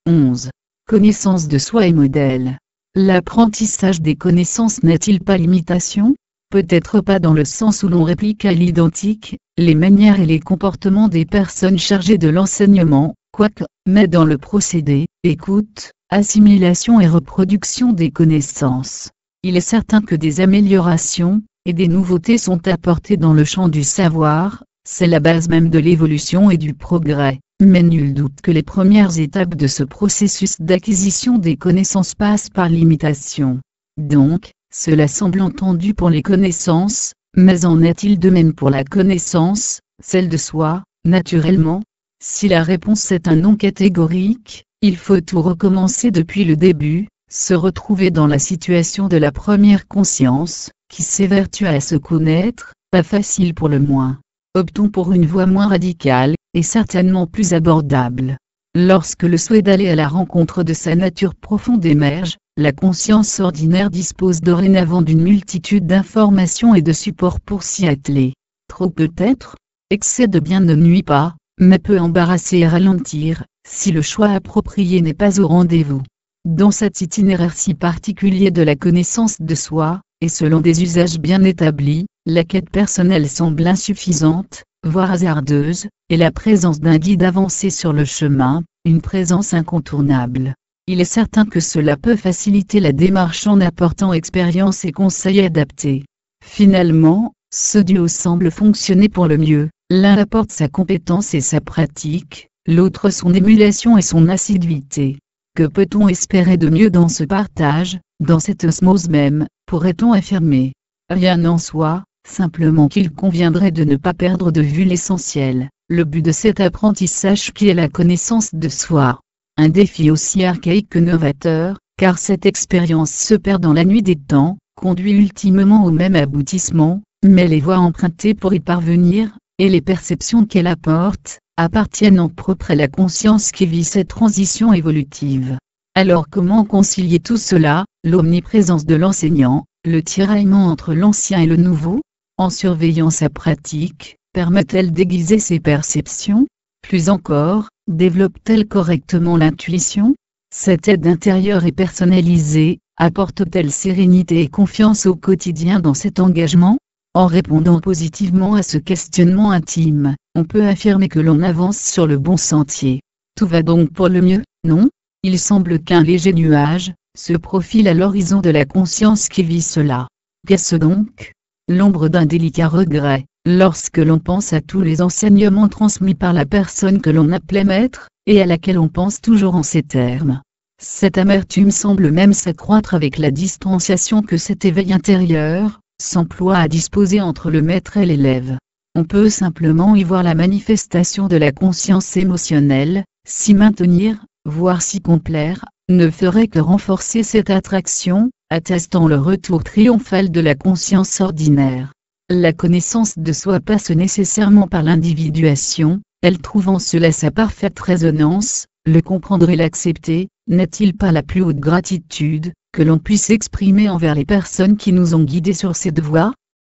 11. Connaissance de soi et modèle. L'apprentissage des connaissances n'est-il pas l'imitation? Peut-être pas dans le sens où l'on réplique à l'identique les manières et les comportements des personnes chargées de l'enseignement, quoique, mais dans le procédé, écoute, assimilation et reproduction des connaissances. Il est certain que des améliorations et des nouveautés sont apportées dans le champ du savoir, c'est la base même de l'évolution et du progrès, mais nul doute que les premières étapes de ce processus d'acquisition des connaissances passent par l'imitation. Donc, cela semble entendu pour les connaissances, mais en est-il de même pour la connaissance, celle de soi, naturellement? Si la réponse est un non catégorique, il faut tout recommencer depuis le début, se retrouver dans la situation de la première conscience, qui s'évertue à se connaître, pas facile pour le moins. Optons pour une voie moins radicale, et certainement plus abordable. Lorsque le souhait d'aller à la rencontre de sa nature profonde émerge, la conscience ordinaire dispose dorénavant d'une multitude d'informations et de supports pour s'y atteler. Trop peut-être, excès de bien ne nuit pas, mais peut embarrasser et ralentir, si le choix approprié n'est pas au rendez-vous. Dans cet itinéraire si particulier de la connaissance de soi, et selon des usages bien établis, la quête personnelle semble insuffisante, voire hasardeuse, et la présence d'un guide avancé sur le chemin, une présence incontournable. Il est certain que cela peut faciliter la démarche en apportant expérience et conseils adaptés. Finalement, ce duo semble fonctionner pour le mieux, l'un apporte sa compétence et sa pratique, l'autre son émulation et son assiduité. Que peut-on espérer de mieux dans ce partage, dans cette osmose même, pourrait-on affirmer? Rien en soi, simplement qu'il conviendrait de ne pas perdre de vue l'essentiel, le but de cet apprentissage qui est la connaissance de soi. Un défi aussi archaïque que novateur, car cette expérience se perd dans la nuit des temps, conduit ultimement au même aboutissement, mais les voies empruntées pour y parvenir, et les perceptions qu'elle apporte, appartiennent en propre à la conscience qui vit cette transition évolutive. Alors comment concilier tout cela, l'omniprésence de l'enseignant, le tiraillement entre l'ancien et le nouveau? En surveillant sa pratique, permet-elle d'aiguiser ses perceptions? Plus encore, développe-t-elle correctement l'intuition? Cette aide intérieure et personnalisée, apporte-t-elle sérénité et confiance au quotidien dans cet engagement? En répondant positivement à ce questionnement intime, on peut affirmer que l'on avance sur le bon sentier. Tout va donc pour le mieux, non? Il semble qu'un léger nuage se profile à l'horizon de la conscience qui vit cela. Qu'est-ce donc? L'ombre d'un délicat regret, lorsque l'on pense à tous les enseignements transmis par la personne que l'on appelait maître, et à laquelle on pense toujours en ces termes. Cette amertume semble même s'accroître avec la distanciation que cet éveil intérieur s'emploie à disposer entre le maître et l'élève. On peut simplement y voir la manifestation de la conscience émotionnelle, s'y maintenir, voire s'y complaire, ne ferait que renforcer cette attraction, attestant le retour triomphal de la conscience ordinaire. La connaissance de soi passe nécessairement par l'individuation, elle trouve en cela sa parfaite résonance, le comprendre et l'accepter, n'est-il pas la plus haute gratitude que l'on puisse exprimer envers les personnes qui nous ont guidés sur cette voie?